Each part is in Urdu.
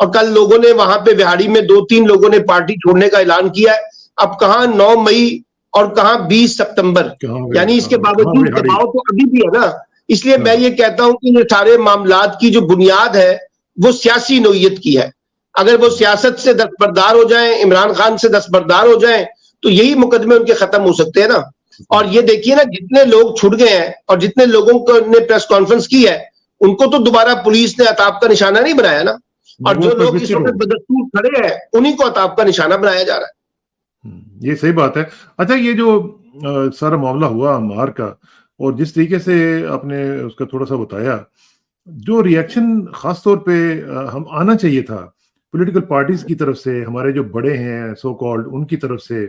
اور کل لوگوں نے وہاں پہ بہاڑی میں 2-3 لوگوں نے پارٹی چھوڑنے کا اعلان کیا ہے. اب کہاں 9 مئی اور کہاں 20 ستمبر, یعنی اس کے باوجود دباؤ تو ابھی بھی ہے نا. اس لیے میں یہ کہتا ہوں کہ یہ سارے معاملات کی جو بنیاد ہے وہ سیاسی نوعیت کی ہے. اگر وہ سیاست سے دستبردار ہو جائیں, عمران خان سے دستبردار ہو جائیں, تو یہی مقدمے ان کے ختم ہو سکتے ہیں نا. اور یہ دیکھیے نا, جتنے لوگ چھٹ گئے ہیں اور جتنے لوگوں کو نے پریس کانفرنس کی ہے, ان کو تو دوبارہ پولیس نے عطاب کا نشانہ نہیں بنایا نا. اور جو لوگ اس وقت بدستور کھڑے ہیں انہی کو عطاب کا نشانہ بنایا جا رہا ہے. یہ صحیح بات ہے. اچھا, یہ جو سارا معاملہ ہوا عمار کا, اور جس طریقے سے آپ نے اس کا تھوڑا سا بتایا, جو ریئیکشن خاص طور پہ ہم آنا چاہیے تھا پولیٹیکل پارٹیز کی طرف سے, ہمارے جو بڑے ہیں سو کالڈ ان کی طرف سے,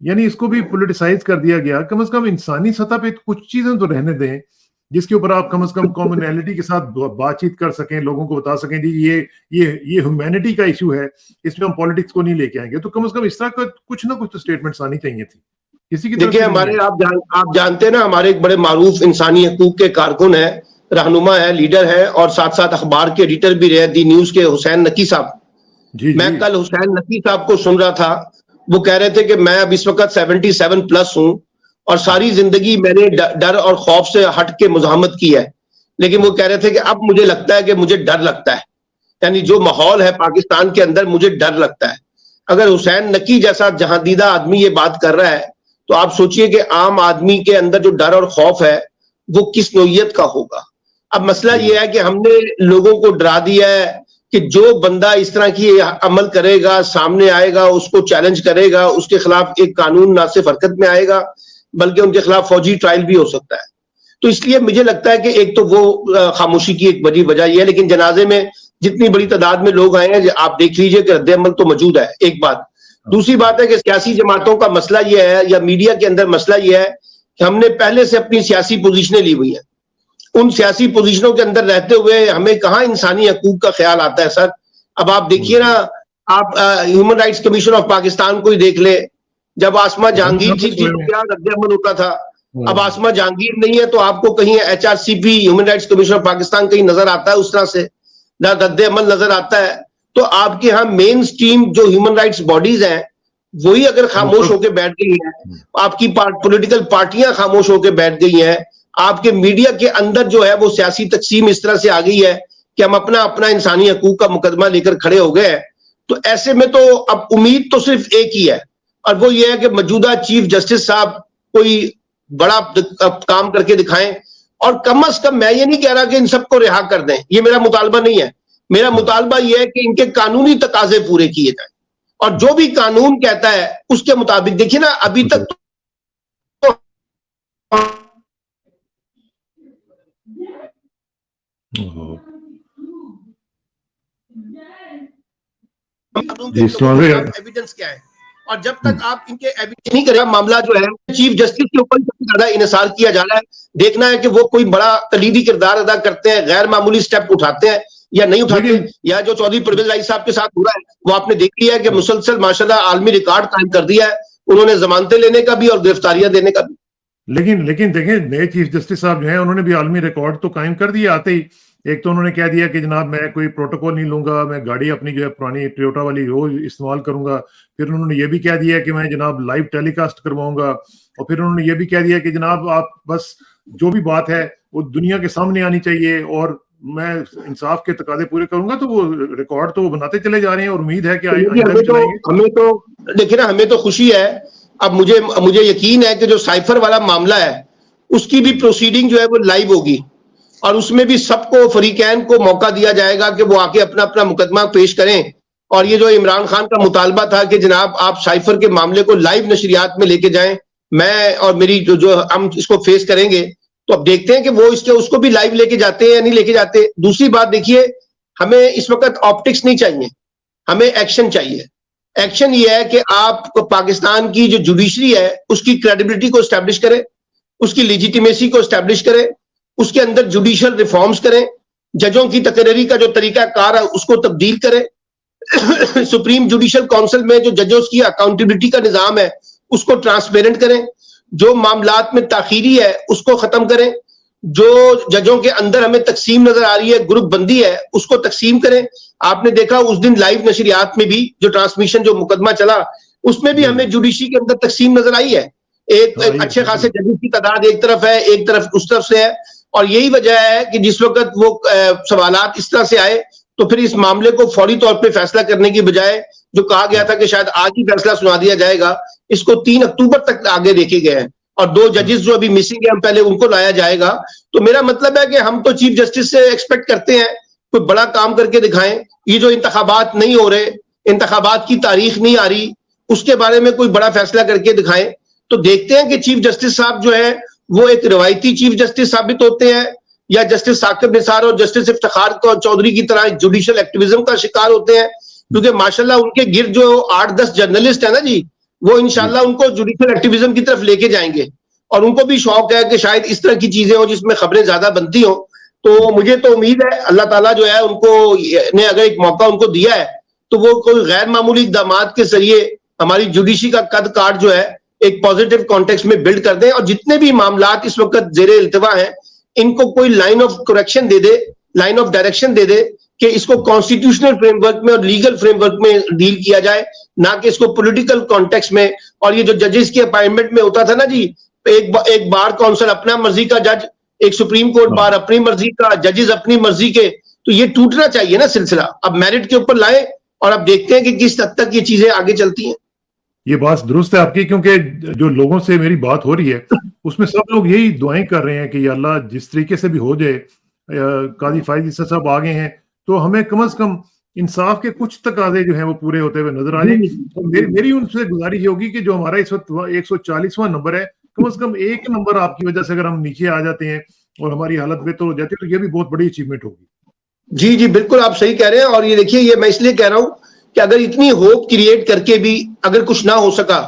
یعنی اس کو بھی پولیٹیسائز کر دیا گیا. کم از کم انسانی سطح پہ کچھ چیزیں تو رہنے دیں جس کے اوپر آپ کم از کم کامنالٹی کے ساتھ بات چیت کر سکیں, لوگوں کو بتا سکیں جی یہ ہیومینٹی کا ایشو ہے, اس میں ہم پالیٹکس کو نہیں لے کے آئیں گے. تو کم از کم اس طرح کا کچھ نہ کچھ تو اسٹیٹمنٹس آنی چاہیے تھی کسی کی. دیکھیے ہمارے آپ جانتے ہیں نا, ہمارے ایک بڑے معروف انسانی حقوق کے کارکن ہیں, رہنما ہے, لیڈر ہے, اور ساتھ ساتھ اخبار کے ایڈیٹر بھی رہے, دی نیوز کے, حسین نقی صاحب. میں کل حسین نقی صاحب کو سن رہا تھا, وہ کہہ رہے تھے کہ میں اب اس وقت 77 پلس ہوں اور ساری زندگی میں نے ڈر اور خوف سے ہٹ کے مزاحمت کی ہے, لیکن وہ کہہ رہے تھے کہ اب مجھے لگتا ہے کہ مجھے ڈر لگتا ہے, یعنی جو ماحول ہے پاکستان کے اندر مجھے ڈر لگتا ہے. اگر حسین نقی جیسا جہاندیدہ آدمی یہ بات کر رہا ہے تو آپ سوچئے کہ عام آدمی کے اندر جو ڈر اور خوف ہے وہ کس نوعیت کا ہوگا. اب مسئلہ یہ ہے کہ ہم نے لوگوں کو ڈرا دیا ہے کہ جو بندہ اس طرح کی عمل کرے گا, سامنے آئے گا, اس کو چیلنج کرے گا, اس کے خلاف ایک قانون نہ صرف حرکت میں آئے گا بلکہ ان کے خلاف فوجی ٹرائل بھی ہو سکتا ہے. تو اس لیے مجھے لگتا ہے کہ ایک تو وہ خاموشی کی ایک بڑی وجہ یہ ہے, لیکن جنازے میں جتنی بڑی تعداد میں لوگ آئے ہیں آپ دیکھ لیجئے کہ رد عمل تو موجود ہے, ایک بات. دوسری بات ہے کہ سیاسی جماعتوں کا مسئلہ یہ ہے, یا میڈیا کے اندر مسئلہ یہ ہے کہ ہم نے پہلے سے اپنی سیاسی پوزیشنیں لی ہوئی ہیں. ان سیاسی پوزیشنوں کے اندر رہتے ہوئے ہمیں کہاں انسانی حقوق کا خیال آتا ہے سر. اب آپ دیکھیے نا, آپ human rights commission of Pakistan کو ہی دیکھ لے, جب آسما جہانگیر تھی تو کیا رد عمل ہوتا تھا. اب آسما جہانگیر نہیں ہے تو آپ کو کہیں HRCP human rights commission of Pakistan کہیں نظر آتا ہے اس طرح سے, نہ رد عمل نظر آتا ہے. تو آپ کے ہاں مین سٹریم جو ہیومن رائٹس باڈیز ہیں وہی اگر خاموش ہو کے بیٹھ گئی ہیں, آپ کی پولیٹیکل پارٹیاں خاموش ہو کے بیٹھ گئی ہیں, آپ کے میڈیا کے اندر جو ہے وہ سیاسی تقسیم اس طرح سے آ گئی ہے کہ ہم اپنا انسانی حقوق کا مقدمہ لے کر کھڑے ہو گئے ہیں, تو ایسے میں تو اب امید تو صرف ایک ہی ہے, اور وہ یہ ہے کہ موجودہ چیف جسٹس صاحب کوئی بڑا کام کر کے دکھائیں. اور کم از کم میں یہ نہیں کہہ رہا کہ ان سب کو رہا کر دیں, یہ میرا مطالبہ نہیں ہے. میرا مطالبہ یہ ہے کہ ان کے قانونی تقاضے پورے کیے جائیں, اور جو بھی قانون کہتا ہے اس کے مطابق. دیکھیے نا, ابھی تک ایویڈنس کیا ہے, اور جب تک آپ ان کے ایویڈنس نہیں کریں, معاملہ جو ہے چیف جسٹس کے اوپر سب سے زیادہ انحصار کیا جا رہا ہے. دیکھنا ہے کہ وہ کوئی بڑا کلیدی کردار ادا کرتے ہیں, غیر معمولی سٹیپ اٹھاتے ہیں یا نہیں اٹھاتے. یا جو چودھری پرویز رائی صاحب کے ساتھ ہو رہا ہے وہ آپ نے دیکھ لیا ہے کہ مسلسل ماشاءاللہ عالمی ریکارڈ قائم کر دیا ہے, انہوں نے ضمانتیں لینے کا بھی اور گرفتاریاں دینے کا بھی. لیکن دیکھیں, نئے چیف جسٹس صاحب جو ہیں انہوں نے بھی عالمی ریکارڈ تو قائم کر دیا آتے ہی. ایک تو انہوں نے کہہ دیا کہ جناب میں کوئی پروٹوکول نہیں لوں گا, میں گاڑی اپنی جو ہے پرانی ٹویوٹا والی وہ استعمال کروں گا. پھر انہوں نے یہ بھی کہہ دیا کہ میں جناب لائیو ٹیلی کاسٹ کرواؤں گا. اور پھر انہوں نے یہ بھی کہہ دیا کہ جناب آپ بس جو بھی بات ہے وہ دنیا کے سامنے آنی چاہیے, اور میں انصاف کے تقاضے پورے کروں گا. تو وہ ریکارڈ تو وہ بناتے چلے جا رہے ہیں, اور امید ہے کہ ہمیں تو خوشی ہے. اب مجھے یقین ہے کہ جو سائفر والا معاملہ ہے اس کی بھی پروسیڈنگ جو ہے وہ لائیو ہوگی, اور اس میں بھی سب کو فریقین کو موقع دیا جائے گا کہ وہ آ کے اپنا مقدمہ پیش کریں. اور یہ جو عمران خان کا مطالبہ تھا کہ جناب آپ سائفر کے معاملے کو لائیو نشریات میں لے کے جائیں, میں اور میری جو ہم اس کو فیس کریں گے, تو اب دیکھتے ہیں کہ وہ اس کو بھی لائیو لے کے جاتے ہیں یا نہیں لے کے جاتے. دوسری بات دیکھیے, ہمیں اس وقت آپٹکس نہیں چاہیے, ہمیں ایکشن چاہیے. ایکشن یہ ہے کہ آپ پاکستان کی جو جوڈیشری ہے اس کی کریڈیبلٹی کو اسٹیبلش کریں, اس کی لیجیٹیمیسی کو اسٹیبلش کریں, اس کے اندر جوڈیشل ریفارمز کریں, ججوں کی تقرری کا جو طریقہ کار ہے اس کو تبدیل کریں, سپریم جوڈیشل کونسل میں جو ججوں کی اکاؤنٹیبلٹی کا نظام ہے اس کو ٹرانسپیرنٹ کریں, جو معاملات میں تاخیری ہے اس کو ختم کریں, جو ججوں کے اندر ہمیں تقسیم نظر آ رہی ہے, گروپ بندی ہے, اس کو تقسیم کریں. آپ نے دیکھا اس دن لائیو نشریات میں بھی جو ٹرانسمیشن جو مقدمہ چلا اس میں بھی ہمیں جوڈیشری کے اندر تقسیم نظر آئی ہے. ایک اچھے خاصے ججز کی تعداد ایک طرف ہے, ایک طرف اس طرف سے ہے, اور یہی وجہ ہے کہ جس وقت وہ سوالات اس طرح سے آئے تو پھر اس معاملے کو فوری طور پہ فیصلہ کرنے کی بجائے جو کہا گیا تھا کہ شاید آج ہی فیصلہ سنا دیا جائے گا, اس کو 3 اکتوبر تک آگے دیکھے گئے ہیں, اور 2 ججز جو ابھی مسنگ ہیں ہم پہلے ان کو لایا جائے گا. تو میرا مطلب ہے کہ ہم تو چیف جسٹس سے ایکسپیکٹ کرتے ہیں کوئی بڑا کام کر کے دکھائیں. یہ جو انتخابات نہیں ہو رہے, انتخابات کی تاریخ نہیں آ رہی, اس کے بارے میں کوئی بڑا فیصلہ کر کے دکھائیں. تو دیکھتے ہیں کہ چیف جسٹس صاحب جو ہے وہ ایک روایتی چیف جسٹس ثابت ہوتے ہیں یا جسٹس ثاقب نثار اور جسٹس افتخار چودھری کی طرح جوڈیشل ایکٹیویزم کا شکار ہوتے ہیں. کیونکہ ماشاءاللہ ان کے گرد جو 8-10 جرنلسٹ ہیں نا جی, وہ انشاءاللہ ان کو جوڈیشل ایکٹیویزم کی طرف لے کے جائیں گے, اور ان کو بھی شوق ہے کہ شاید اس طرح کی چیزیں ہوں جس میں خبریں زیادہ بنتی ہوں. تو مجھے تو امید ہے اللہ تعالیٰ جو ہے ان کو نے اگر ایک موقع ان کو دیا ہے تو وہ کوئی غیر معمولی اقدامات کے ذریعے ہماری جوڈیشری کا قد کاٹ جو ہے ایک پازیٹیو کانٹیکسٹ میں بلڈ کر دیں, اور جتنے بھی معاملات اس وقت زیر التوا ہیں ان کو کوئی لائن آف کریکشن دے دے, لائن آف ڈائریکشن دے دے کہ اس کو کانسٹیٹیوشنل فریم ورک میں اور لیگل فریم ورک میں ڈیل کیا جائے, نہ کہ اس کو پولیٹیکل کانٹیکسٹ میں. اور یہ جو ججز کی اپائنٹمنٹ میں ہوتا تھا نا جی, ایک بار کونسل اپنا مرضی کا جج, ایک سپریم کورٹ بار اپنی مرضی کا, ججز اپنی مرضی کے, تو یہ ٹوٹنا چاہیے نا سلسلہ. اب میرٹ کے اوپر لائیں اور اب دیکھتے ہیں کہ کس حد تک یہ چیزیں آگے چلتی ہیں. یہ بات درست ہے آپ کی, کیونکہ جو لوگوں سے میری بات ہو رہی ہے اس میں سب لوگ یہی دعائیں کر رہے ہیں کہ یا اللہ جس طریقے سے بھی ہو جائے, قاضی فائز عیسیٰ صاحب آگے ہیں تو ہمیں کم از کم انصاف کے کچھ تقاضے جو ہیں وہ پورے ہوتے ہوئے نظر آ جائیں. میری ان سے گزارش ہوگی کہ جو ہمارا اس وقت 140واں نمبر ہے, کم از کم ایک نمبر آپ کی وجہ سے اگر ہم نیچے آ جاتے ہیں اور ہماری حالت بہتر ہو جاتی ہے تو یہ بھی بہت بڑی اچیومنٹ ہوگی. جی جی بالکل آپ صحیح کہہ رہے ہیں. اور یہ دیکھیے, یہ میں اس لیے کہہ رہا ہوں کہ اگر اتنی ہوپ کریٹ کر کے بھی اگر کچھ نہ ہو سکا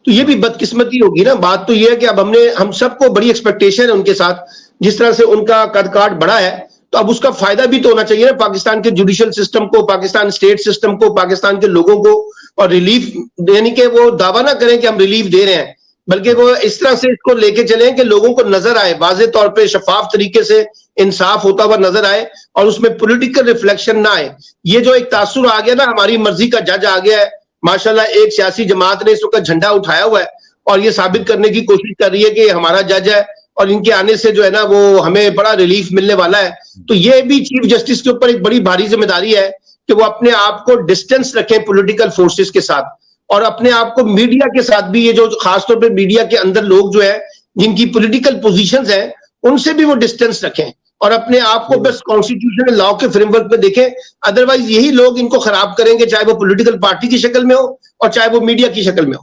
تو یہ بھی بدقسمتی ہوگی نا. بات تو یہ ہے کہ اب ہم سب کو بڑی ایکسپیکٹیشن ہے ان کے ساتھ, جس طرح سے ان کا قد کاٹ بڑا ہے, تو اب اس کا فائدہ بھی تو ہونا چاہیے نا پاکستان کے جوڈیشل سسٹم کو, پاکستان اسٹیٹ سسٹم کو, پاکستان کے لوگوں کو. اور ریلیف یعنی کہ وہ دعویٰ نہ کریں کہ ہم ریلیف دے رہے ہیں, بلکہ وہ اس طرح سے اس کو لے کے چلیں کہ لوگوں کو نظر آئے, واضح طور پہ شفاف طریقے سے انصاف ہوتا ہوا نظر آئے, اور اس میں پولیٹیکل ریفلیکشن نہ آئے. یہ جو ایک تاثر آ گیا نا, ہماری مرضی کا جج آ گیا ہے ماشاءاللہ, ایک سیاسی جماعت نے اس وقت جھنڈا اٹھایا ہوا ہے اور یہ ثابت کرنے کی کوشش کر رہی ہے کہ ہمارا جج ہے اور ان کے آنے سے جو ہے نا وہ ہمیں بڑا ریلیف ملنے والا ہے. تو یہ بھی چیف جسٹس کے اوپر ایک بڑی بھاری ذمہ داری ہے کہ وہ اپنے آپ کو ڈسٹینس رکھیں پولیٹیکل فورسز کے ساتھ, اور اپنے آپ کو میڈیا کے ساتھ بھی, یہ جو خاص طور پہ میڈیا کے اندر لوگ جو ہے جن کی پولیٹیکل پوزیشنز ہیں ان سے بھی وہ ڈسٹینس رکھیں, اور اپنے آپ کو بس کانسٹیٹیوشنل لا کے فریم ورک پہ دیکھیں. ادروائز یہی لوگ ان کو خراب کریں گے, چاہے وہ پولیٹیکل پارٹی کی شکل میں ہو اور چاہے وہ میڈیا کی شکل میں ہو.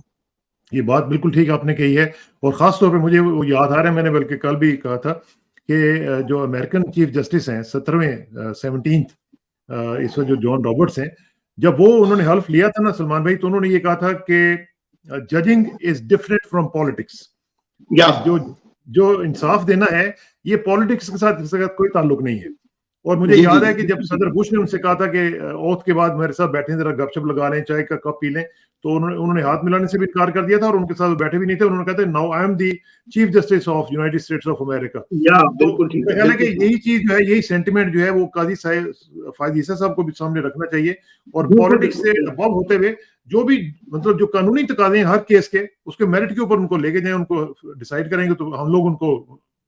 یہ بات بالکل ٹھیک آپ نے کہی ہے, اور خاص طور پہ مجھے وہ یاد آ رہا ہے, میں نے بلکہ کل بھی کہا تھا کہ جو امریکن چیف جسٹس ہیں 17ویں اس وقت جو جان رابرٹس ہیں, جب وہ انہوں نے حلف لیا تھا نا سلمان بھائی, تو انہوں نے یہ کہا تھا کہ judging is different from politics. جو انصاف دینا ہے یہ پالیٹکس کے ساتھ کوئی تعلق نہیں ہے. اور مجھے یاد ہے کہ جب صدر بش نے ان سے کہا تھا کہ اوتھ کے بعد میرے ساتھ بیٹھیں, ذرا گپ شپ لگا لیں, چائے کا کپ پی لیں, تو انہوں نے ہاتھ ملانے سے بھی انکار کر دیا تھا, اور ان کے ساتھ بیٹھے بھی نہیں تھے. انہوں نے کہا تھا now I am the chief justice of United States of America. کہ یہی چیز جو ہے, یہی سینٹیمنٹ جو ہے وہ قاضی فائز عیسیٰ صاحب کو بھی سامنے رکھنا چاہیے, اور پالیٹکس سے ابو ہوتے ہوئے جو بھی مطلب جو قانونی تقاضے ہیں ہر کیس کے, اس کے میرٹ کے اوپر ان کو لے کے جائیں, ان کو ڈیسائیڈ کریں گے, تو ہم لوگ ان کو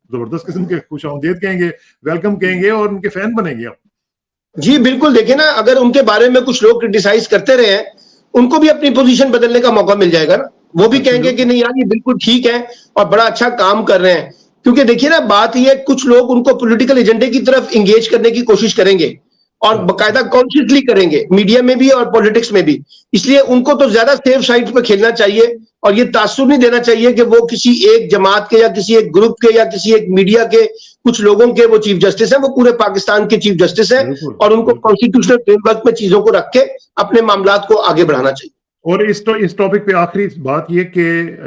زبردست قسم کے خوش آمدید کہیں گے, ویلکم کہیں گے, اور ان کے فین بنیں گے. جی بالکل, دیکھیں نا, اگر ان کے بارے میں کچھ لوگ کرٹیسائز کرتے رہے ہیں, ان کو بھی اپنی پوزیشن بدلنے کا موقع مل جائے گا نا. وہ بھی کہیں گے کہ نہیں یار یہ بالکل ٹھیک ہے اور بڑا اچھا کام کر رہے ہیں. کیونکہ دیکھیے نا, بات یہ ہے کچھ لوگ ان کو پولیٹیکل ایجنڈے کی طرف انگیج کرنے کی کوشش کریں گے, اور باقاعدہ کانشیسلی کریں گے, میڈیا میں بھی اور پولیٹکس میں بھی. اس لیے ان کو تو زیادہ سیف سائڈ پہ کھیلنا چاہیے, اور یہ تاثر نہیں دینا چاہیے کہ وہ کسی ایک جماعت کے یا کسی ایک گروپ کے یا کسی ایک میڈیا کے کچھ لوگوں کے وہ چیف جسٹس ہیں. وہ پورے پاکستان کے چیف جسٹس ہیں, اور ان کو کانسٹیٹیوشنل فریم ورک میں چیزوں کو رکھ کے اپنے معاملات کو آگے بڑھانا چاہیے. اور اس ٹاپک پہ آخری بات یہ کہ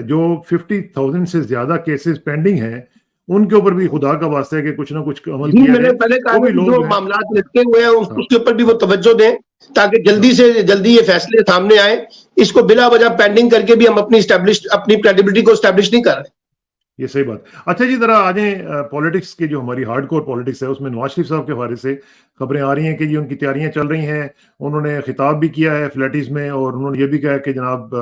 جو 50,000 سے زیادہ کیسز پینڈنگ ہیں, ان کے اوپر بھی خدا کا واسطہ ہے کہ کچھ نہ کچھ عمل کیا جائے. پہلے جو معاملات لٹکے ہوئے ہیں اس کے اوپر بھی وہ توجہ دیں, تاکہ جلدی سے جلدی یہ فیصلے سامنے آئیں. اس کو بلا وجہ پینڈنگ کر کے بھی ہم اپنی کریڈیبلٹی کو اسٹیبلش نہیں کر رہے. یہ صحیح بات. اچھا جی ذرا آ جائیں پالیٹکس کی جو ہماری ہارڈ کور پالیٹکس ہے اس میں نواز شریف صاحب کے حوالے سے خبریں آ رہی ہیں کہ جی ان کی تیاریاں چل رہی ہیں. انہوں نے خطاب بھی کیا ہے فلیٹیز میں اور انہوں نے یہ بھی کہا کہ جناب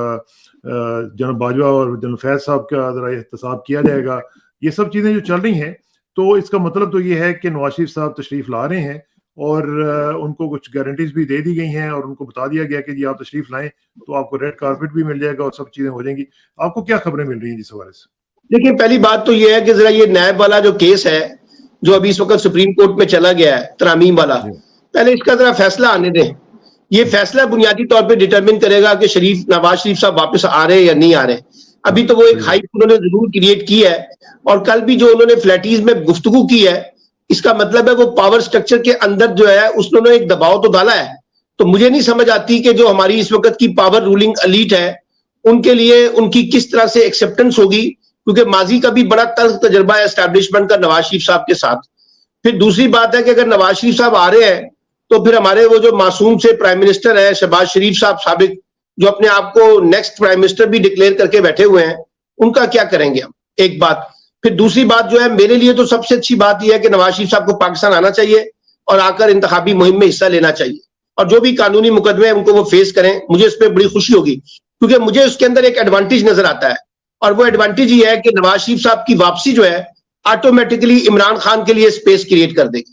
باجوہ اور جنرل فیض صاحب کا ذرا احتساب کیا جائے گا. یہ سب چیزیں جو چل رہی ہیں تو اس کا مطلب تو یہ ہے کہ نواز شریف صاحب تشریف لا رہے ہیں اور ان کو کچھ گارنٹیز بھی دے دی گئی ہیں اور ان کو بتا دیا گیا کہ جی آپ تشریف لائیں تو آپ کو ریڈ کارپٹ بھی مل جائے گا اور سب چیزیں ہو جائیں گی. آپ کو کیا خبریں مل رہی ہیں جس حوالے سے؟ دیکھیں پہلی بات تو یہ ہے کہ ذرا یہ نیب والا جو کیس ہے جو ابھی اس وقت سپریم کورٹ میں چلا گیا ہے ترامیم والا, پہلے اس کا ذرا فیصلہ آنے دیں. یہ فیصلہ بنیادی طور پہ ڈیٹرمن کرے گا کہ نواز شریف صاحب واپس آ رہے ہیں یا نہیں آ رہے. ابھی تو وہ ایک ہائپ انہوں نے ضرور کریٹ کی ہے اور کل بھی جو انہوں نے فلیٹیز میں گفتگو کی ہے اس کا مطلب ہے وہ پاور سٹرکچر کے اندر جو ہے اس نے ایک دباؤ تو ڈالا ہے. تو مجھے نہیں سمجھ آتی کہ جو ہماری اس وقت کی پاور رولنگ الیٹ ہے ان کے لیے ان کی کس طرح سے ایکسیپٹنس ہوگی, کیونکہ ماضی کا بھی بڑا تلخ تجربہ ہے اسٹیبلشمنٹ کا نواز شریف صاحب کے ساتھ. پھر دوسری بات ہے کہ اگر نواز شریف صاحب آ رہے ہیں تو پھر ہمارے وہ جو معصوم سے پرائم منسٹر ہے شہباز شریف صاحب سابق, جو اپنے آپ کو نیکسٹ پرائم منسٹر بھی ڈکلیئر کر کے بیٹھے ہوئے ہیں, ان کا کیا کریں گے ہم؟ ایک بات. پھر دوسری بات جو ہے میرے لیے تو سب سے اچھی بات یہ ہے کہ نواز شریف صاحب کو پاکستان آنا چاہیے اور آ کر انتخابی مہم میں حصہ لینا چاہیے اور جو بھی قانونی مقدمے ہیں ان کو وہ فیس کریں. مجھے اس پہ بڑی خوشی ہوگی کیونکہ مجھے اس کے اندر ایک ایڈوانٹیج نظر آتا ہے اور وہ ایڈوانٹیج یہ ہے کہ نواز شریف صاحب کی واپسی جو ہے آٹومیٹکلی عمران خان کے لیے سپیس کریٹ کر دے گی.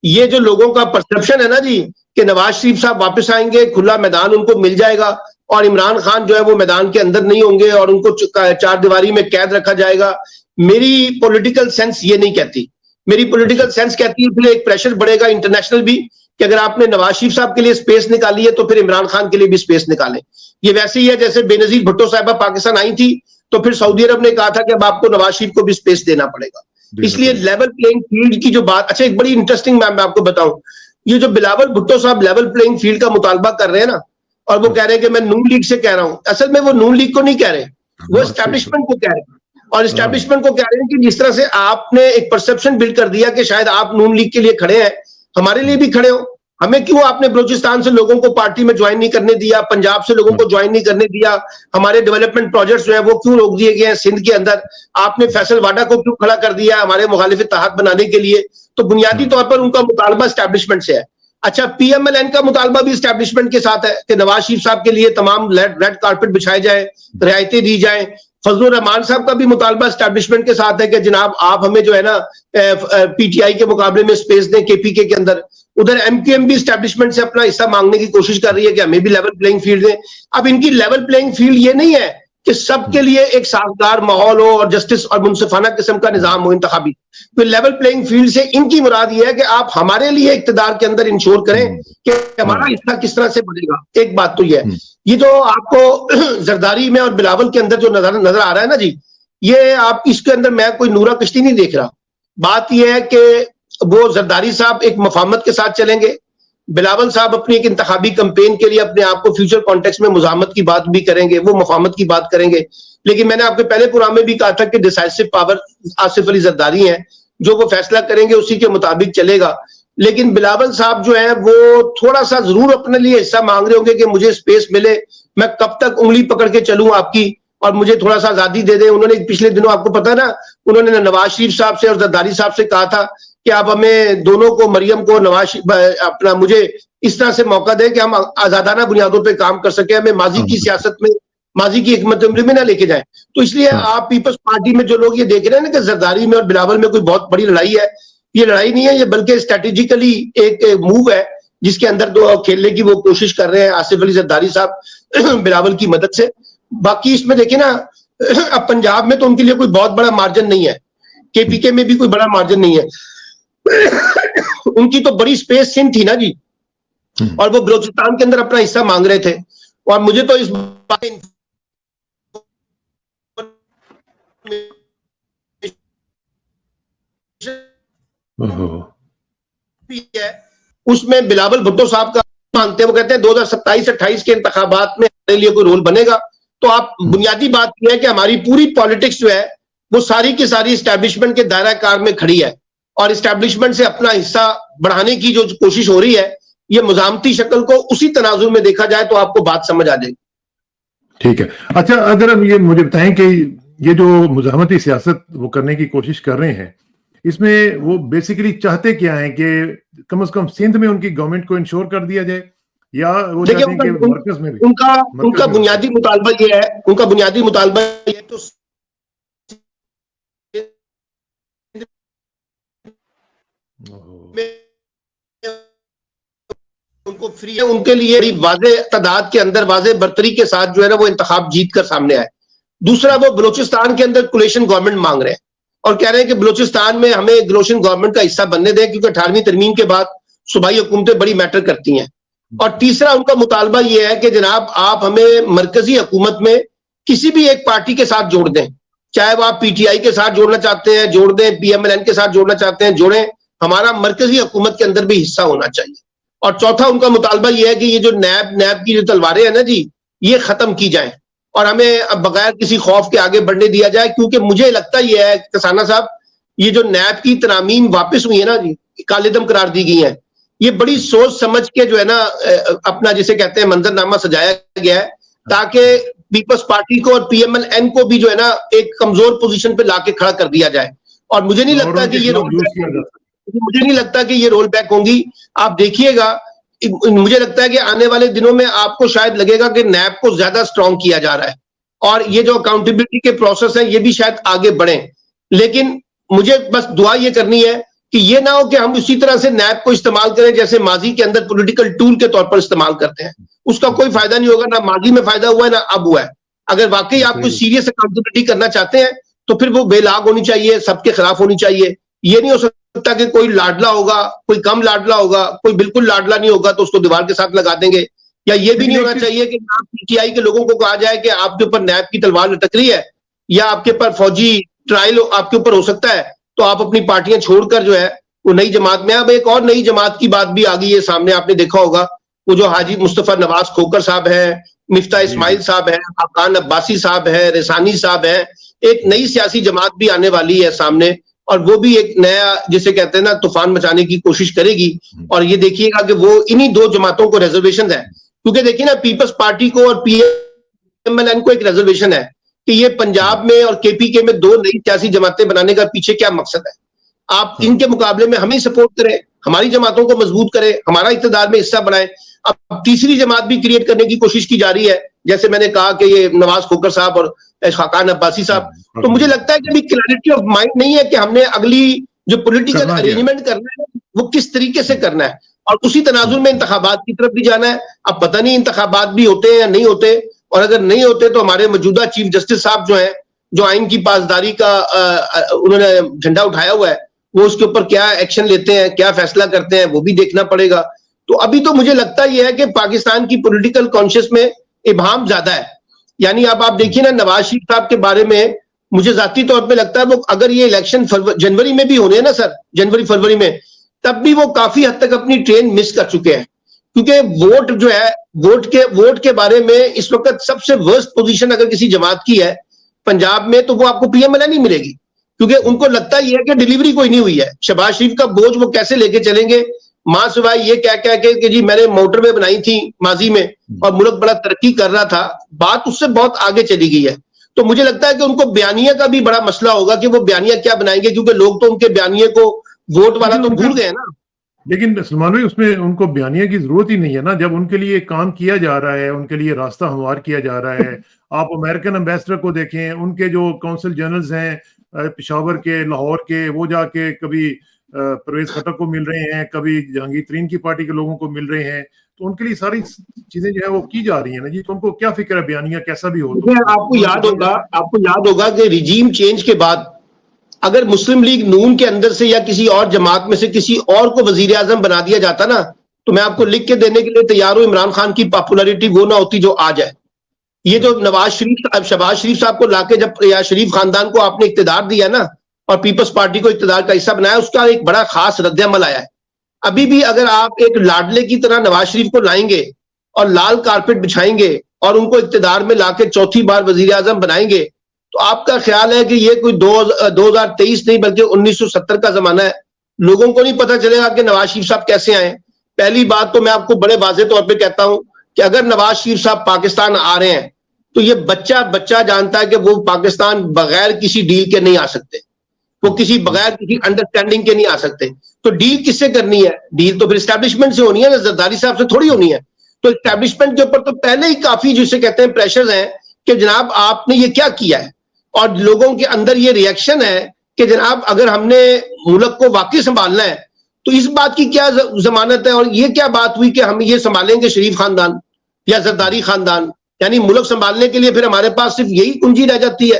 یہ جو لوگوں کا پرسپشن ہے نا جی کہ نواز شریف صاحب واپس آئیں گے, کھلا میدان ان کو مل جائے گا اور عمران خان جو ہے وہ میدان کے اندر نہیں ہوں گے اور ان کو چار دیواری میں قید رکھا جائے گا, میری پولیٹیکل سینس یہ نہیں کہتی. میری پولیٹیکل سینس کہتی ہے پھر ایک پریشر بڑھے گا انٹرنیشنل بھی کہ اگر آپ نے نواز شریف صاحب کے لیے سپیس نکالی ہے تو پھر عمران خان کے لیے بھی سپیس نکالیں. یہ ویسے ہی ہے جیسے بے نظیر بھٹو صاحبہ پاکستان آئی تھی تو پھر سعودی عرب نے کہا تھا کہ اب آپ کو نواز شریف کو بھی سپیس دینا پڑے گا. اس لیے لیول پلینگ فیلڈ کی جو بات, اچھا ایک بڑی انٹرسٹنگ میں آپ کو بتاؤں, یہ جو بلاول بھٹو صاحب لیول پلینگ فیلڈ کا مطالبہ کر رہے ہیں نا اور وہ کہہ رہے ہیں کہ میں نون لیگ سے کہہ رہا ہوں, اصل میں وہ نون لیگ کو نہیں کہہ رہے, وہ اسٹیبلشمنٹ کو کہہ رہے ہیں. اور اسٹیبلشمنٹ کو کہہ رہے ہیں کہ جس طرح سے آپ نے ایک پرسپشن بلڈ کر دیا کہ شاید آپ نون لیگ کے لیے کھڑے ہیں, ہمارے لیے بھی کھڑے ہو. ہمیں کیوں آپ نے بلوچستان سے لوگوں کو پارٹی میں جوائن نہیں کرنے دیا, پنجاب سے لوگوں کو جوائن نہیں کرنے دیا, ہمارے ڈیولپمنٹ پروجیکٹس جو ہیں وہ کیوں روک دیے گئے ہیں سندھ کے اندر, آپ نے فیصل واڈا کو کیوں کھڑا کر دیا ہمارے مخالف اتحاد بنانے کے لیے. تو بنیادی طور پر ان کا مطالبہ اسٹیبلشمنٹ سے ہے. اچھا پی ایم ایل این کا مطالبہ بھی اسٹیبلشمنٹ کے ساتھ ہے کہ نواز شریف صاحب کے لیے تمام ریڈ کارپٹ بچھائے جائیں, رعایتیں دی جائیں. فضل الرحمان صاحب کا بھی مطالبہ اسٹیبلشمنٹ کے ساتھ ہے کہ جناب آپ ہمیں جو ہے نا پی ٹی آئی کے مقابلے میں سپیس دیں کے پی کے اندر. ادھر ایم کیو ایم بھی اسٹیبلشمنٹ سے اپنا حصہ مانگنے کی کوشش کر رہی ہے کہ ہمیں بھی لیول پلینگ فیلڈ دیں. اب ان کی لیول پلینگ فیلڈ یہ نہیں ہے کہ سب کے لیے ایک سازگار ماحول ہو اور جسٹس اور منصفانہ قسم کا نظام ہو انتخابی. تو لیول پلینگ فیلڈ سے ان کی مراد یہ ہے کہ آپ ہمارے لیے اقتدار کے اندر انشور کریں کہ ہمارا حصہ کس طرح سے بنے گا. ایک بات تو یہ ہے. یہ جو آپ کو زرداری میں اور بلاول کے اندر جو نظر آ رہا ہے نا جی, یہ آپ اس کے اندر میں کوئی نورا کشتی نہیں دیکھ رہا. بات یہ ہے کہ وہ زرداری صاحب ایک مفاہمت کے ساتھ چلیں گے, بلاول صاحب اپنی ایک انتخابی کمپین کے لیے اپنے آپ کو فیوچر کانٹیکس میں مزاحمت کی بات بھی کریں گے, وہ مفاہمت کی بات کریں گے. لیکن میں نے آپ کے پہلے پروگرام میں بھی کہا تھا کہ ڈیسائسو پاور آصف علی زرداری ہیں, جو وہ فیصلہ کریں گے اسی کے مطابق چلے گا. لیکن بلاول صاحب جو ہیں وہ تھوڑا سا ضرور اپنے لیے حصہ مانگ رہے ہوں گے کہ مجھے سپیس ملے, میں کب تک انگلی پکڑ کے چلوں آپ کی اور مجھے تھوڑا سا آزادی دے دیں. انہوں نے پچھلے دنوں آپ کو پتا نا انہوں نے نواز شریف صاحب سے اور زرداری صاحب سے کہا تھا کہ آپ ہمیں دونوں کو, مریم کو, نواز اپنا مجھے اس طرح سے موقع دیں کہ ہم آزادانہ بنیادوں پہ کام کر سکیں, ہمیں ماضی کی سیاست میں, ماضی کی حکمت عملی میں نہ لے کے جائیں. تو اس لیے آپ پیپلز پارٹی میں جو لوگ یہ دیکھ رہے ہیں نا کہ زرداری میں اور بلاول میں کوئی بہت بڑی لڑائی ہے, یہ لڑائی نہیں ہے, یہ بلکہ اسٹریٹجیکلی ایک موو ہے جس کے اندر دو کھیلنے کی وہ کوشش کر رہے ہیں آصف علی زرداری صاحب بلاول کی مدد سے. باقی اس میں دیکھیں نا اب پنجاب میں تو ان کے لیے کوئی بہت بڑا مارجن نہیں ہے, کے پی کے میں بھی کوئی بڑا مارجن نہیں ہے. ان کی تو بڑی سپیس سندھ تھی نا جی, اور وہ بلوچستان کے اندر اپنا حصہ مانگ رہے تھے. اور مجھے تو اس بات اس میں بلاول بھٹو صاحب کا مانتے ہیں, وہ کہتے ہیں 2027-28 کے انتخابات میں ہمارے لیے کوئی رول بنے گا. تو آپ بنیادی بات یہ ہے کہ ہماری پوری پالیٹکس جو ہے وہ ساری کی ساری اسٹیبلشمنٹ کے دائرہ کار میں کھڑی ہے اور اسٹیبلشمنٹ سے اپنا حصہ بڑھانے کی جو کوشش ہو رہی ہے, یہ مزاحمتی شکل کو اسی تناظر میں دیکھا جائے تو آپ کو بات سمجھ آ جائے گی. ٹھیک ہے. اچھا اگر ہم یہ مجھے بتائیں کہ یہ جو مزاحمتی سیاست وہ کرنے کی کوشش کر رہے ہیں، اس میں وہ بیسیکلی چاہتے کیا ہیں کہ کم از کم سندھ میں ان کی گورنمنٹ کو انشور کر دیا جائے، یا وہ چاہتے ہیں کہ مرکز میں بھی؟ ان کا بنیادی مطالبہ یہ ہے، ان کا بنیادی مطالبہ یہ تو ان کو فری ہے، ان کے لیے واضح تعداد کے اندر واضح برتری کے ساتھ جو ہے نا وہ انتخاب جیت کر سامنے آئے۔ دوسرا، وہ بلوچستان کے اندر کولیشن گورنمنٹ مانگ رہے ہیں اور کہہ رہے ہیں کہ بلوچستان میں ہمیں کولیشن گورنمنٹ کا حصہ بننے دیں، کیونکہ 18ویں ترمیم کے بعد صوبائی حکومتیں بڑی میٹر کرتی ہیں۔ اور تیسرا ان کا مطالبہ یہ ہے کہ جناب آپ ہمیں مرکزی حکومت میں کسی بھی ایک پارٹی کے ساتھ جوڑ دیں، چاہے وہ آپ پی ٹی آئی کے ساتھ جوڑنا چاہتے ہیں جوڑ دیں، پی ایم ایل این کے ساتھ جوڑنا چاہتے ہیں جوڑیں، ہمارا مرکزی حکومت کے اندر بھی حصہ ہونا چاہیے۔ اور چوتھا ان کا مطالبہ یہ ہے کہ یہ جو نیب کی جو تلواریں ہیں نا جی، یہ ختم کی جائیں اور ہمیں اب بغیر کسی خوف کے آگے بڑھنے دیا جائے، کیونکہ مجھے لگتا یہ ہے کسانہ صاحب، یہ جو نیب کی ترامیم واپس ہوئی ہے نا جی، کالعدم قرار دی گئی ہیں، یہ بڑی سوچ سمجھ کے جو ہے نا اپنا جسے کہتے ہیں منظر نامہ سجایا گیا ہے، تاکہ پیپلز پارٹی کو اور پی ایم ایل این کو بھی جو ہے نا ایک کمزور پوزیشن پہ لا کے کھڑا کر دیا جائے۔ اور مجھے نہیں لگتا کہ یہ رول بیک ہوں گی۔ آپ دیکھیے گا، مجھے لگتا ہے کہ آنے والے دنوں میں آپ کو شاید لگے گا کہ نیب کو زیادہ سٹرونگ کیا جا رہا ہے اور یہ جو اکاؤنٹیبلٹی کے پروسیس ہیں یہ بھی شاید آگے بڑھیں۔ لیکن مجھے بس دعا یہ کرنی ہے کہ یہ نہ ہو کہ ہم اسی طرح سے نیب کو استعمال کریں جیسے ماضی کے اندر پولیٹیکل ٹول کے طور پر استعمال کرتے ہیں۔ اس کا کوئی فائدہ نہیں ہوگا، نہ ماضی میں فائدہ ہوا ہے نہ اب ہوا ہے۔ اگر واقعی آپ کوئی سیریس اکاؤنٹیبلٹی کرنا چاہتے ہیں تو پھر وہ بے لاگ ہونی چاہیے، سب کے خلاف ہونی چاہیے۔ یہ نہیں ہو سکتا کہ کوئی لاڈلا ہوگا، کوئی کم لاڈلا ہوگا، کوئی بالکل لاڈلا نہیں ہوگا تو اس کو دیوار کے ساتھ لگا دیں گے۔ یا یہ بھی نہیں ہونا چاہیے کہ پی ٹی آئی کے لوگوں کو کہا جائے کہ آپ کے اوپر نیب کی تلوار لٹک رہی ہے یا آپ کے اوپر فوجی ٹرائل آپ کے اوپر ہو سکتا ہے، تو آپ اپنی پارٹیاں چھوڑ کر جو ہے وہ نئی جماعت میں۔ اب ایک اور نئی جماعت کی بات بھی آ گئی ہے سامنے، آپ نے دیکھا ہوگا، وہ جو حاجی مصطفیٰ نواز کھوکر صاحب ہیں، مفتاح اسماعیل صاحب ہیں، خاقان عباسی صاحب ہیں، رسانی صاحب ہیں، ایک نئی سیاسی جماعت بھی آنے والی ہے سامنے، اور وہ بھی ایک نیا جسے کہتے ہیں نا طوفان مچانے کی کوشش کرے گی۔ اور یہ دیکھیے گا کہ وہ انہی دو جماعتوں کو ریزرویشن ہے، کیونکہ دیکھیے نا پیپلز پارٹی کو اور پی ایم ایل این کو ایک ریزرویشن ہے کہ یہ پنجاب میں اور کے پی کے میں دو نئی سیاسی جماعتیں بنانے کا پیچھے کیا مقصد ہے۔ آپ ان کے مقابلے میں ہمیں سپورٹ کریں، ہماری جماعتوں کو مضبوط کریں، ہمارا اقتدار میں حصہ بنائیں۔ اب تیسری جماعت بھی کریٹ کرنے کی کوشش کی جا رہی ہے، جیسے میں نے کہا کہ یہ نواز کھوکر صاحب اور خاقان عباسی صاحب۔ تو مجھے لگتا ہے کہ ابھی کلیئرٹی آف مائنڈ نہیں ہے کہ ہم نے اگلی جو پولیٹیکل ارینجمنٹ کرنا ہے وہ کس طریقے سے کرنا ہے، اور اسی تناظر میں انتخابات کی طرف بھی جانا ہے۔ اب پتہ نہیں انتخابات بھی ہوتے ہیں یا نہیں ہوتے، اور اگر نہیں ہوتے تو ہمارے موجودہ چیف جسٹس صاحب جو ہیں، جو آئین کی پاسداری کا انہوں نے جھنڈا اٹھایا ہوا ہے، وہ اس کے اوپر کیا ایکشن لیتے ہیں، کیا فیصلہ کرتے ہیں، وہ بھی دیکھنا پڑے گا۔ تو ابھی تو مجھے لگتا یہ ہے کہ پاکستان کی پولیٹیکل کانشیس میں ابہام زیادہ ہے۔ یعنی اب آپ دیکھیے نا نواز شریف صاحب کے بارے میں مجھے ذاتی طور پہ لگتا ہے وہ اگر یہ الیکشن جنوری میں بھی ہونے ہیں نا سر، جنوری فروری میں، تب بھی وہ کافی حد تک اپنی ٹرین مس کر چکے ہیں، کیونکہ ووٹ جو ہے ووٹ کے بارے میں اس وقت سب سے ورسٹ پوزیشن اگر کسی جماعت کی ہے پنجاب میں تو وہ آپ کو پی ایم ایل این ہی ملے گی، کیونکہ ان کو لگتا یہ ہے کہ ڈیلیوری کوئی نہیں ہوئی ہے۔ شہباز شریف کا بوجھ وہ کیسے لے کے چلیں گے، ماں سوائے یہ کہہ کے کہ جی میں نے موٹر وے بنائی تھی ماضی میں اور ملک بڑا ترقی کر رہا تھا، بات اس سے بہت آگے چلی گئی ہے۔ تو مجھے لگتا ہے کہ ان کو بیانیہ کا بھی بڑا مسئلہ ہوگا کہ وہ بیانیہ کیا بنائیں گے، کیونکہ لوگ تو ان کے بیانیے کو ووٹ والا تو بھول گئے نا۔ لیکن سلمان بھائی اس میں ان کو بیانیہ کی ضرورت ہی نہیں ہے نا، جب ان کے لیے کام کیا جا رہا ہے، ان کے لیے راستہ ہموار کیا جا رہا ہے۔ آپ امریکن امبیسڈر کو دیکھیں، ان کے جو کونسل جنرلز ہیں پشاور کے، لاہور کے، وہ جا کے کبھی پرویز خٹک کو مل رہے ہیں، کبھی جہانگیر ترین کی پارٹی کے لوگوں کو مل رہے ہیں، تو ان کے لیے ساری چیزیں جو ہے وہ کی جا رہی ہیں نا جی۔ تو ان کو کیا فکر ہے بیانیہ کیسا بھی ہو؟ آپ کو یاد ہوگا کہ ریجیم چینج کے بعد اگر مسلم لیگ نون کے اندر سے یا کسی اور جماعت میں سے کسی اور کو وزیر اعظم بنا دیا جاتا نا، تو میں آپ کو لکھ کے دینے کے لیے تیار ہوں عمران خان کی پاپولیرٹی وہ نہ ہوتی جو آج ہے۔ یہ جو شہباز شریف صاحب کو لا کے جب یا شریف خاندان کو آپ نے اقتدار دیا نا اور پیپلز پارٹی کو اقتدار کا حصہ بنایا، اس کا ایک بڑا خاص رد عمل آیا ہے۔ ابھی بھی اگر آپ ایک لاڈلے کی طرح نواز شریف کو لائیں گے اور لال کارپٹ بچھائیں گے اور ان کو اقتدار میں لا کے چوتھی بار وزیر اعظم بنائیں گے، تو آپ کا خیال ہے کہ یہ کوئی 2023 نہیں بلکہ 1970 کا زمانہ ہے۔ لوگوں کو نہیں پتہ چلے گا کہ نواز شریف صاحب کیسے آئے۔ پہلی بات تو میں آپ کو بڑے واضح طور پہ کہتا ہوں کہ اگر نواز شریف صاحب پاکستان آ رہے ہیں تو یہ بچہ جانتا ہے کہ وہ پاکستان بغیر کسی ڈیل کے نہیں آ سکتے, وہ بغیر کسی انڈرسٹینڈنگ کے نہیں آ سکتے. تو ڈیل کس سے کرنی ہے؟ ڈیل تو پھر اسٹیبلشمنٹ سے ہونی ہے نا, زرداری صاحب سے تھوڑی ہونی ہے. تو اسٹیبلشمنٹ کے اوپر تو پہلے ہی کافی جسے کہتے ہیں پریشرز ہیں کہ جناب آپ نے یہ کیا کیا ہے, اور لوگوں کے اندر یہ ریئیکشن ہے کہ جناب اگر ہم نے ملک کو واقعی سنبھالنا ہے تو اس بات کی کیا ضمانت ہے, اور یہ کیا بات ہوئی کہ ہم یہ سنبھالیں گے شریف خاندان یا زرداری خاندان, یعنی ملک سنبھالنے کے لیے پھر ہمارے پاس صرف یہی کنجی رہ جاتی ہے,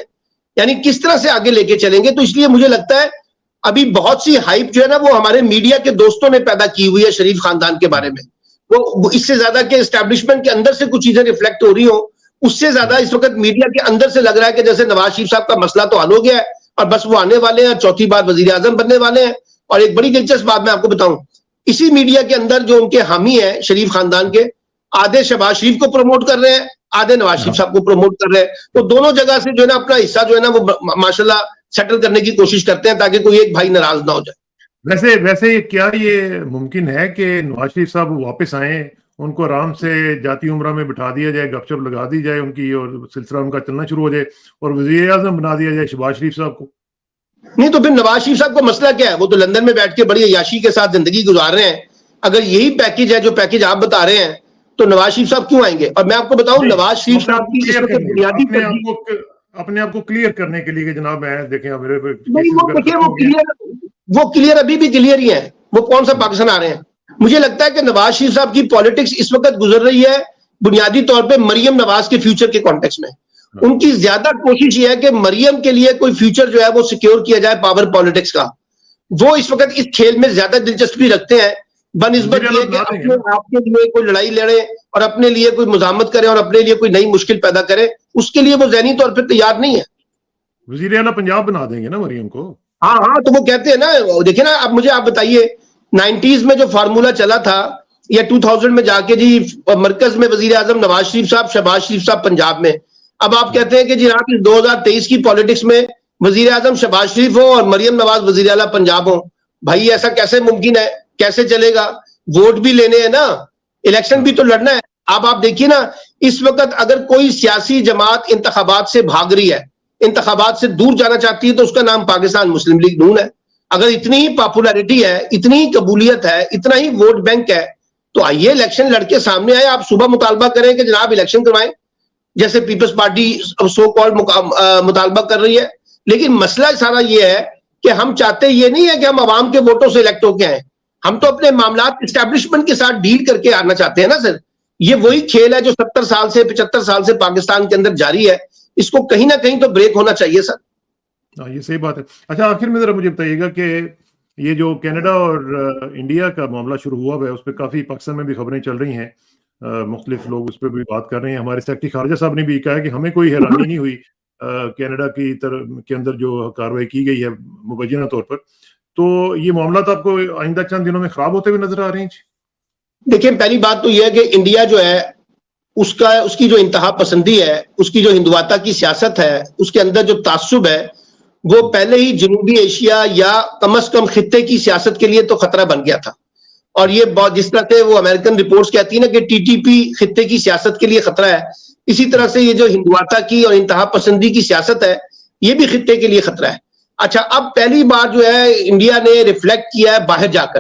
یعنی کس طرح سے آگے لے کے چلیں گے. تو اس لیے مجھے لگتا ہے ابھی بہت سی ہائپ جو ہے نا وہ ہمارے میڈیا کے دوستوں نے پیدا کی ہوئی ہے شریف خاندان کے بارے میں. وہ اس سے زیادہ کہ اسٹیبلشمنٹ کے اندر سے کچھ چیزیں ریفلیکٹ ہو رہی ہوں, اس سے زیادہ اس وقت میڈیا کے اندر سے لگ رہا ہے کہ جیسے نواز شریف صاحب کا مسئلہ تو حل ہو گیا ہے اور بس وہ آنے والے ہیں, چوتھی بار وزیر اعظم بننے والے ہیں. اور ایک بڑی دلچسپ بات میں آپ کو بتاؤں, اسی میڈیا کے اندر جو ان کے حامی ہیں شریف خاندان کے, آدھے شہباز شریف کو پروموٹ کر رہے ہیں, آدھے نواز شریف صاحب کو پروموٹ کر رہے ہیں. تو دونوں جگہ سے جو ہے نا اپنا حصہ جو ہے نا وہ ماشاءاللہ سیٹل کرنے کی کوشش کرتے ہیں تاکہ کوئی ایک بھائی ناراض نہ ہو جائے. ویسے کیا یہ ممکن ہے کہ نواز شریف صاحب واپس آئیں, ان کو آرام سے جاتی عمرہ میں بٹھا دیا جائے, گپ شپ لگا دی جائے ان کی, اور سلسلہ ان کا چلنا شروع ہو جائے, اور وزیر اعظم بنا دیا جائے شہباز شریف صاحب کو؟ نہیں تو پھر نواز شریف صاحب کو مسئلہ کیا ہے؟ وہ تو لندن میں بیٹھ کے بڑی عیاشی کے ساتھ زندگی گزار رہے ہیں. اگر یہی پیکج ہے جو پیکج آپ بتا رہے ہیں تو نواز شریف صاحب کیوں آئیں گے؟ اور میں آپ کو بتاؤں نواز شریف صاحب کی اس وقت بنیادی اپنے آپ کو کلیئر کرنے کے لیے کہ جناب میں دیکھیں وہ کلیئر ابھی بھی کلیئر ہی ہیں, وہ کون سا پاکستان آ رہے ہیں. مجھے لگتا ہے کہ نواز شریف صاحب کی پالیٹکس اس وقت گزر رہی ہے بنیادی طور پہ مریم نواز کے فیوچر کے کانٹیکس میں. ان کی زیادہ کوشش یہ ہے کہ مریم کے لیے کوئی فیوچر جو ہے وہ سیکیور کیا جائے پاور پالیٹکس کا. وہ اس وقت اس کھیل میں زیادہ دلچسپی رکھتے ہیں بنسبت یہ کہ اپنے آپ کے لیے کوئی لڑائی لڑے اور اپنے لیے کوئی مزاحمت کرے اور اپنے لیے کوئی نئی مشکل پیدا کرے. اس کے لیے وہ ذہنی طور پہ تیار نہیں ہے. وزیر اعلیٰ پنجاب بنا دیں گے نا مریم کو. ہاں تو وہ کہتے ہیں نا, دیکھیں نا اب مجھے آپ بتائیے 90s میں جو فارمولا چلا تھا یا 2000 میں جا کے جی مرکز میں وزیر اعظم نواز شریف صاحب, شہباز شریف صاحب پنجاب میں, اب آپ کہتے ہیں کہ جی آپ 2023 کی پالیٹکس میں وزیر اعظم شہباز شریف ہو اور مریم نواز وزیر اعلیٰ پنجاب ہو. بھائی ایسا کیسے ممکن ہے؟ کیسے چلے گا؟ ووٹ بھی لینے ہیں نا, الیکشن بھی تو لڑنا ہے. اب آپ دیکھیے نا اس وقت اگر کوئی سیاسی جماعت انتخابات سے بھاگ رہی ہے, انتخابات سے دور جانا چاہتی ہے, تو اس کا نام پاکستان مسلم لیگ نون ہے. اگر اتنی ہی پاپولرٹی ہے, اتنی ہی قبولیت ہے, اتنا ہی ووٹ بینک ہے, تو آئیے الیکشن لڑ کے سامنے آئے. آپ صبح مطالبہ کریں کہ جناب الیکشن کروائیں, جیسے پیپلز پارٹی سو کالڈ مطالبہ کر رہی ہے. لیکن مسئلہ سارا یہ ہے کہ ہم چاہتے یہ نہیں ہے کہ ہم عوام کے ووٹوں سے الیکٹ ہو کے آئیں, ہم تو اپنے معاملات اسٹیبلشمنٹ کے ساتھ ڈیل کر کے آنا چاہتے ہیں نا سر. یہ وہی کھیل ہے جو 70 سال سے 75 سال سے پاکستان کے اندر جاری ہے. اس کو کہیں نہ کہیں تو بریک ہونا چاہیے سر. یہ صحیح بات ہے. اچھا آخر میں ذرا مجھے بتائیے گا کہ یہ جو کینیڈا اور انڈیا کا معاملہ شروع ہوا ہے اس پہ کافی پاکستان میں بھی خبریں چل رہی ہیں, مختلف لوگ اس پہ بھی بات کر رہے ہیں. ہمارے سیکرٹری خارجہ صاحب نے بھی کہا ہے کہ ہمیں کوئی حیرانی نہیں ہوئی کینیڈا کی طرف کے اندر جو کارروائی کی گئی ہے مبینہ طور پر. تو یہ معاملات آپ کو آئندہ چند دنوں میں خراب ہوتے ہوئے نظر آ رہے ہیں؟ دیکھیں پہلی بات تو یہ ہے کہ انڈیا جو ہے اس کی جو انتہا پسندی ہے, اس کی جو ہندواتا کی سیاست ہے, اس کے اندر جو تعصب ہے, وہ پہلے ہی جنوبی ایشیا یا کم از کم خطے کی سیاست کے لیے تو خطرہ بن گیا تھا. اور یہ جس طرح سے وہ امریکن رپورٹس کہتی ہیں نا کہ ٹی ٹی پی خطے کی سیاست کے لیے خطرہ ہے, اسی طرح سے یہ جو ہندواتا کی اور انتہا پسندی کی سیاست ہے یہ بھی خطے کے لیے خطرہ ہے. اچھا اب پہلی بار جو ہے انڈیا نے ریفلیکٹ کیا ہے باہر جا کر,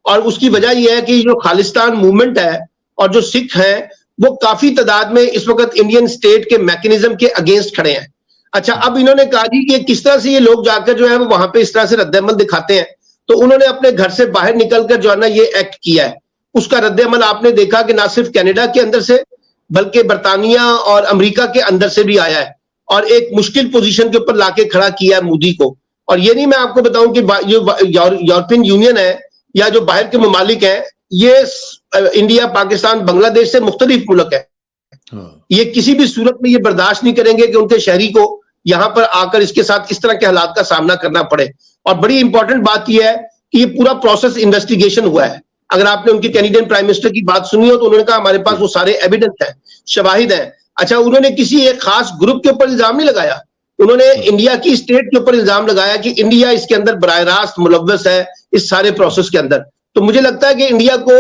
اور اس کی وجہ یہ ہے کہ جو خالستان موومنٹ ہے اور جو سکھ ہیں وہ کافی تعداد میں اس وقت انڈین اسٹیٹ کے میکنزم کے اگینسٹ کھڑے ہیں. اچھا اب انہوں نے کہا جی کہ کس طرح سے یہ لوگ جا کر جو ہے وہ وہاں پہ اس طرح سے رد عمل دکھاتے ہیں, تو انہوں نے اپنے گھر سے باہر نکل کر جو ہے نا یہ ایکٹ کیا ہے. اس کا رد عمل آپ نے دیکھا کہ نہ صرف کینیڈا کے اندر سے بلکہ برطانیہ اور امریکہ کے اندر سے بھی آیا ہے, اور ایک مشکل پوزیشن کے اوپر لا کے کھڑا کیا ہے مودی کو. اور یہ نہیں میں آپ کو بتاؤں کہ جو یورپین یونین ہے یا جو باہر کے ممالک ہیں, یہ انڈیا, پاکستان, بنگلہ دیش سے مختلف ملک ہے, یہ کسی بھی صورت میں یہ برداشت نہیں کریں گے کہ ان کے شہری کو یہاں پر آ کر اس کے ساتھ اس طرح کے حالات کا سامنا کرنا پڑے. اور بڑی امپورٹنٹ بات یہ ہے کہ یہ پورا پروسیس انویسٹیگیشن ہوا ہے. اگر آپ نے ان کے کینیڈین پرائم منسٹر کی بات سنی ہو تو انہوں نے کہا ہمارے پاس وہ سارے ایویڈنس ہیں, شواہد ہیں. اچھا انہوں نے کسی ایک خاص گروپ کے اوپر الزام نہیں لگایا, انہوں نے انڈیا کی اسٹیٹ کے اوپر الزام لگایا کہ انڈیا اس کے اندر براہ راست ملوث ہے اس سارے پروسیس کے اندر. تو مجھے لگتا ہے کہ انڈیا کو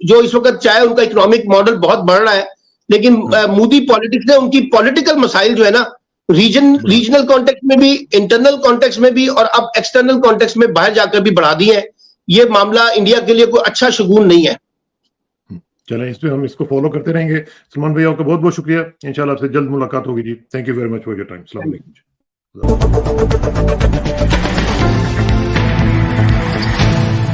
جو اس وقت چاہے ان کا اکنامک ماڈل بہت بڑھ رہا ہے, لیکن مودی پالیٹکس نے ان کی پولیٹیکل مسائل جو ہے نا ریجنل کانٹیکس میں بھی، انٹرنل کانٹیکس میں بھی، اور اب ایکسٹرنل کانٹیکس میں باہر جا کر بھی بڑھا دی ہیں. یہ معاملہ انڈیا کے لیے کوئی اچھا شگون نہیں ہے. چلیں اس پہ ہم اس کو فالو کرتے رہیں گے. سلمان بھائی آپ کا بہت بہت شکریہ. انشاءاللہ آپ سے جلد ملاقات ہوگی جی. Thank you very much for your time. السلام علیکم.